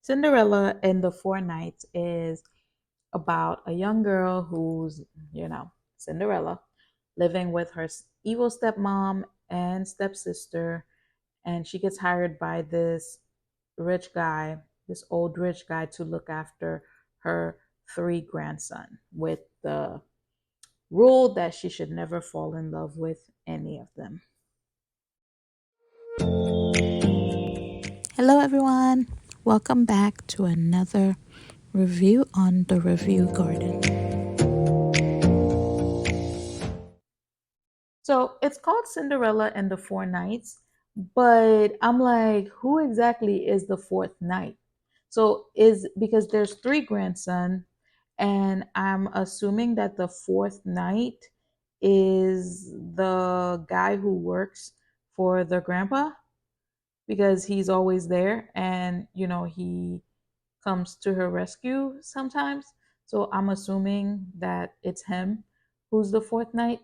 Cinderella in the Four Knights is about a young girl who's, Cinderella, living with her evil stepmom and stepsister. And she gets hired by this rich guy, this old rich guy, to look after her three grandson with the rule that she should never fall in love with any of them. Hello, everyone. Welcome back to another review on the Review Garden. So it's called Cinderella and the Four Knights, but I'm like, who exactly is the fourth knight? So is because there's three grandsons, and I'm assuming that the fourth knight is the guy who works for the grandpa because he's always there and he comes to her rescue sometimes. So I'm assuming that it's him who's the fourth knight.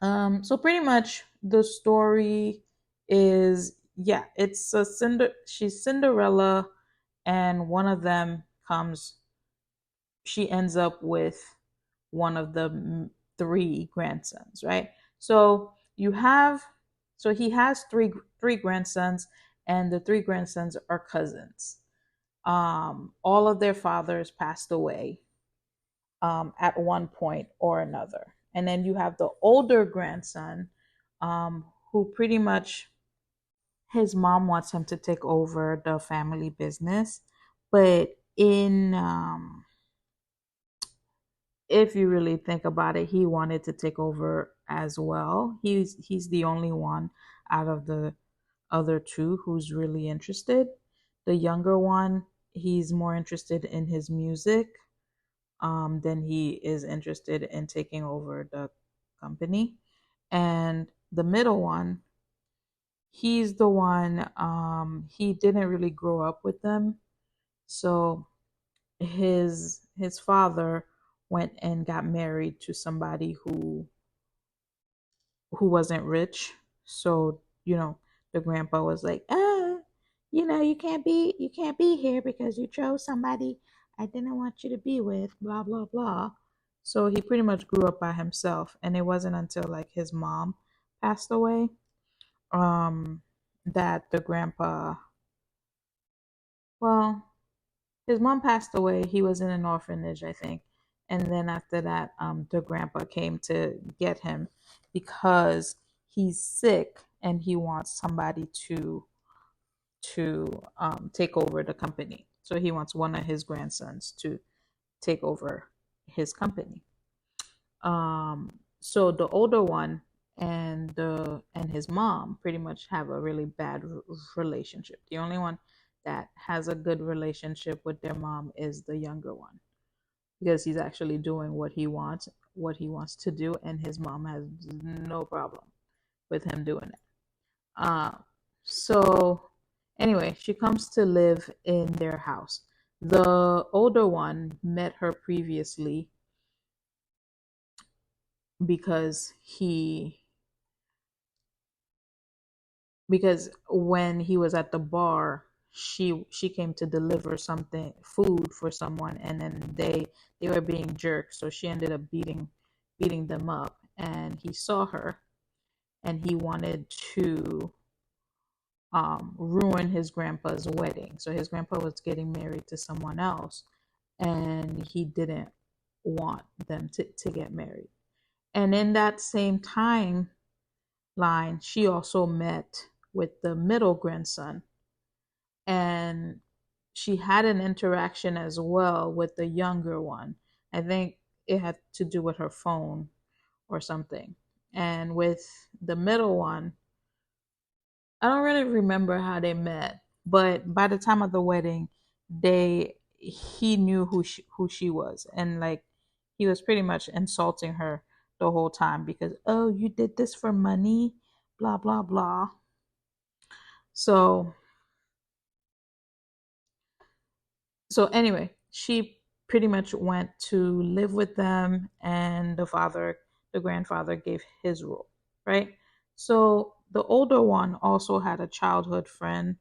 So pretty much the story is, yeah, it's she's Cinderella, and one of them comes. She ends up with one of the three grandsons, right? So you have, so he has three grandsons, and the three grandsons are cousins. All of their fathers passed away at one point or another. And then you have the older grandson, who pretty much his mom wants him to take over the family business. But if you really think about it, he wanted to take over as well. He's the only one out of the other two who's really interested. The younger one, he's more interested in his music than he is interested in taking over the company. And the middle one, he's the one, he didn't really grow up with them. So his father went and got married to somebody who wasn't rich. So, the grandpa was like, you can't be here because you chose somebody I didn't want you to be with, blah blah blah. So he pretty much grew up by himself, and it wasn't until like his mom passed away, um, that the grandpa, well, his mom passed away. He was in an orphanage, I think. And then after that, the grandpa came to get him because he's sick and he wants somebody to take over the company. So he wants one of his grandsons to take over his company. So the older one and his mom pretty much have a really bad relationship. The only one that has a good relationship with their mom is the younger one because he's actually doing what he wants to do, and his mom has no problem with him doing it. Uh, so anyway, she comes to live in their house. The older one met her previously because when he was at the bar, she came to deliver something, food for someone, and then they were being jerks, so she ended up beating them up, and he saw her, and he wanted to ruin his grandpa's wedding. So his grandpa was getting married to someone else, and he didn't want them to get married. And in that same time line, she also met with the middle grandson, and she had an interaction as well with the younger one. I think it had to do with her phone or something. And with the middle one, I don't really remember how they met, but by the time of the wedding, he knew who she was, and like he was pretty much insulting her the whole time because, oh, you did this for money, blah blah blah. So anyway, she pretty much went to live with them, and the grandfather gave his rule, right? So the older one also had a childhood friend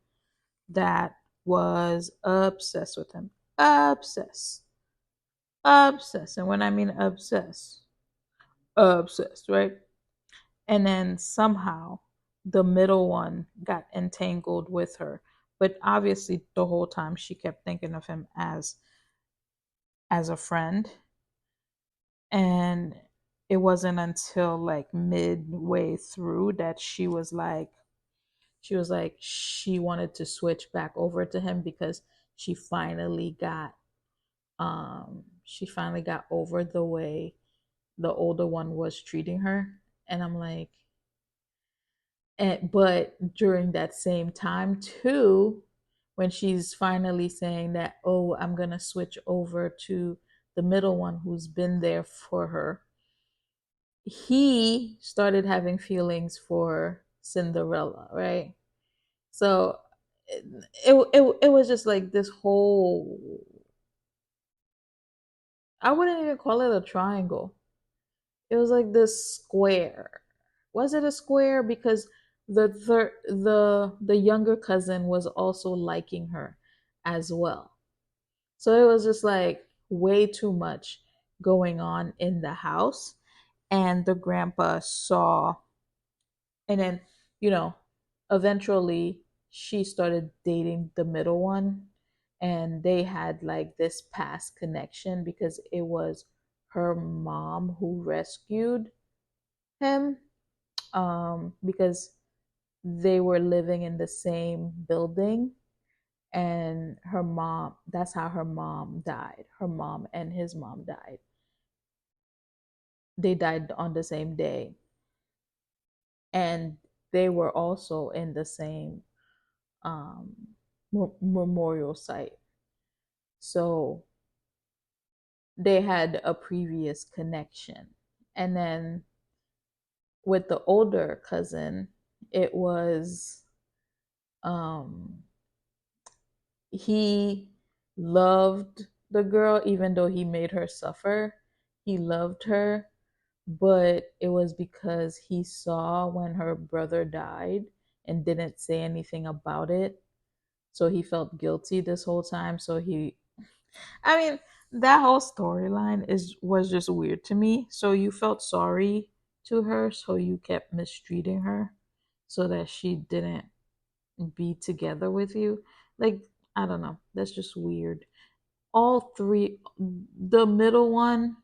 that was obsessed with him. Obsessed. Obsessed. And when I mean obsessed, obsessed, right? And then somehow the middle one got entangled with her. But obviously the whole time she kept thinking of him as a friend. And it wasn't until like midway through that she wanted to switch back over to him because she finally got over the way the older one was treating her. And I'm like, but during that same time too, when she's finally saying that, oh, I'm gonna switch over to the middle one who's been there for her, he started having feelings for Cinderella, right? So it was just like this whole, I wouldn't even call it a triangle. It was like this square. Was it a square? Because the younger cousin was also liking her as well. So it was just like way too much going on in the house. And the grandpa saw, and then, you know, eventually she started dating the middle one, and they had like this past connection because it was her mom who rescued him, because they were living in the same building, and her mom, that's how her mom died. Her mom and his mom died. They died on the same day, and they were also in the same um, memorial site. So they had a previous connection. And then with the older cousin, it was, um, he loved the girl even though he made her suffer. He loved her, but it was because he saw when her brother died and didn't say anything about it. So he felt guilty this whole time. So I mean, that whole storyline is was just weird to me. So you felt sorry to her, so you kept mistreating her so that she didn't be together with you. Like, I don't know. That's just weird. All three, the middle one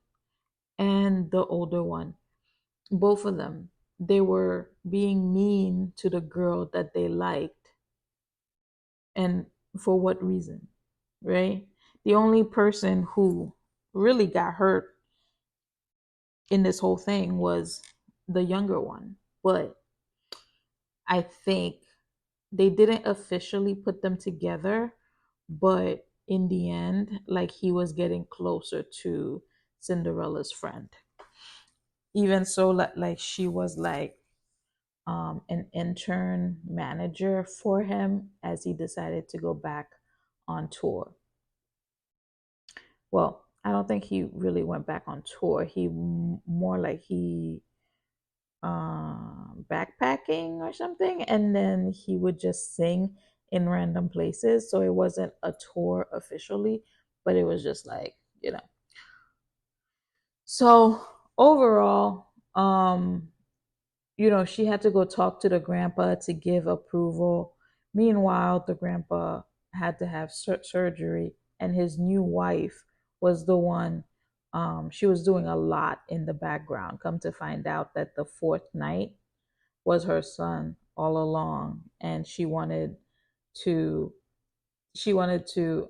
and the older one, both of them, they were being mean to the girl that they liked. And for what reason? Right? The only person who really got hurt in this whole thing was the younger one. But I think they didn't officially put them together, but in the end, like, he was getting closer to Cinderella's friend. Even so, like she was like an intern manager for him as he decided to go back on tour. Well, I don't think he really went back on tour. He more like he backpacking or something, and then he would just sing in random places. So it wasn't a tour officially, but it was just like, you know. So overall, she had to go talk to the grandpa to give approval. Meanwhile, the grandpa had to have surgery, and his new wife was the one. She was doing a lot in the background. Come to find out that the fourth night was her son all along, and to, she wanted to,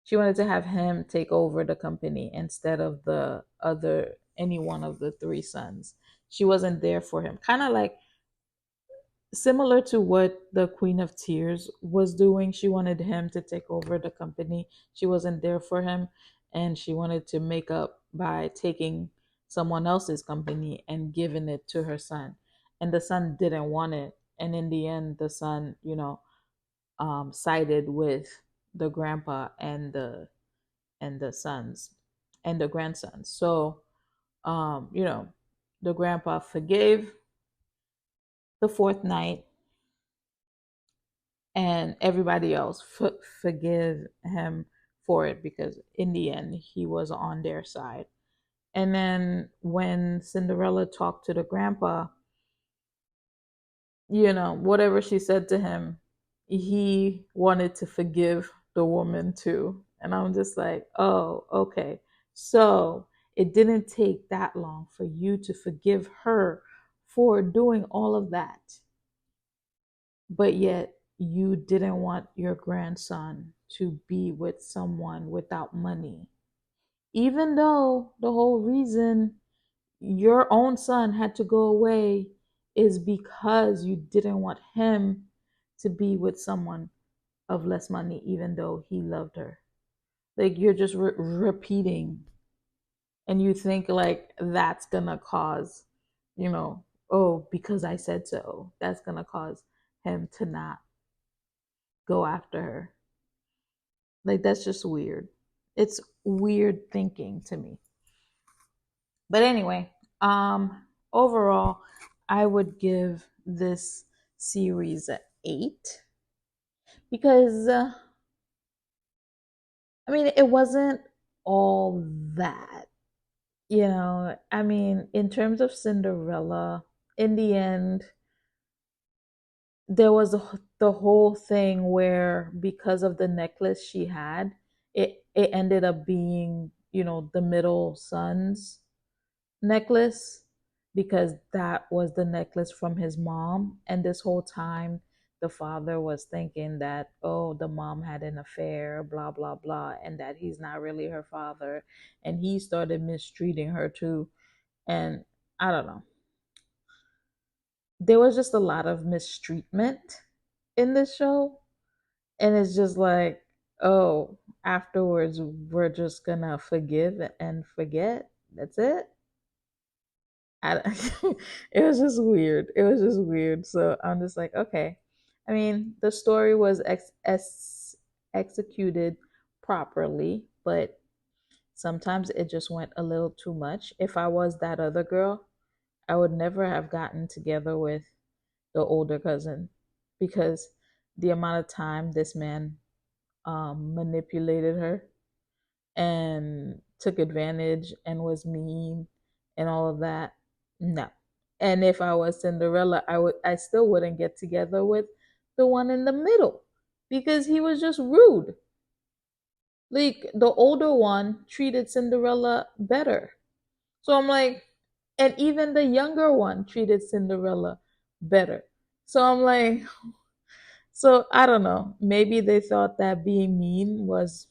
she wanted to have him take over the company instead of the other any one of the three sons. She wasn't there for him. Kind of like similar to what the Queen of Tears was doing. She wanted him to take over the company. She wasn't there for him, and she wanted to make up by taking someone else's company and giving it to her son. And the son didn't want it. And in the end, the son, sided with the grandpa and the sons and the grandsons. So, um, you know, the grandpa forgave the fourth night, and everybody else forgive him for it because in the end he was on their side. And then when Cinderella talked to the grandpa, whatever she said to him, he wanted to forgive the woman too. And I'm just like, oh, okay. So it didn't take that long for you to forgive her for doing all of that. But yet you didn't want your grandson to be with someone without money. Even though the whole reason your own son had to go away is because you didn't want him to be with someone of less money, even though he loved her. Like you're just repeating, and you think like that's gonna cause, you know, oh, because I said so, that's gonna cause him to not go after her. Like that's just weird. It's weird thinking to me. But anyway, overall, I would give this series a 8 because I mean, it wasn't all that. I mean, in terms of Cinderella, in the end, there was the whole thing where because of the necklace she had, it ended up being, the middle son's necklace because that was the necklace from his mom. And this whole time, the father was thinking that, oh, the mom had an affair, blah, blah, blah, and that he's not really her father. And he started mistreating her too. And I don't know. There was just a lot of mistreatment in this show. And it's just like, oh, afterwards, we're just gonna forgive and forget. That's it. I, it was just weird. It was just weird. So I'm just like, okay. I mean, the story was executed properly, but sometimes it just went a little too much. If I was that other girl, I would never have gotten together with the older cousin because the amount of time this man manipulated her and took advantage and was mean and all of that. No. And if I was Cinderella, I still wouldn't get together with the one in the middle because he was just rude. Like the older one treated Cinderella better. So I'm like, and even the younger one treated Cinderella better. So I'm like, so I don't know. Maybe they thought that being mean was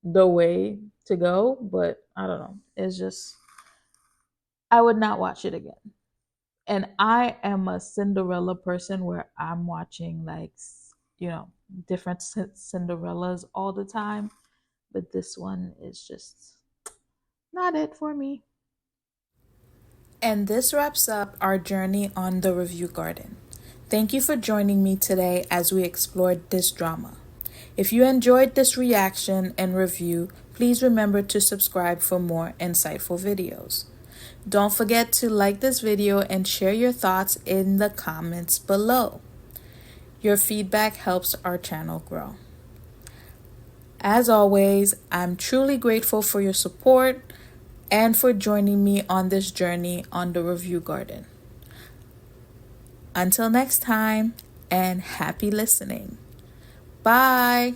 the way to go, but I don't know. It's just I would not watch it again. And I am a Cinderella person where I'm watching like you know different Cinderellas all the time, but this one is just not it for me. And this wraps up our journey on the Review Garden. Thank you for joining me today as we explored this drama. If you enjoyed this reaction and review, please remember to subscribe for more insightful videos. Don't forget to like this video and share your thoughts in the comments below. Your feedback helps our channel grow. As always, I'm truly grateful for your support and for joining me on this journey on the Review Garden. Until next time, and happy listening. Bye.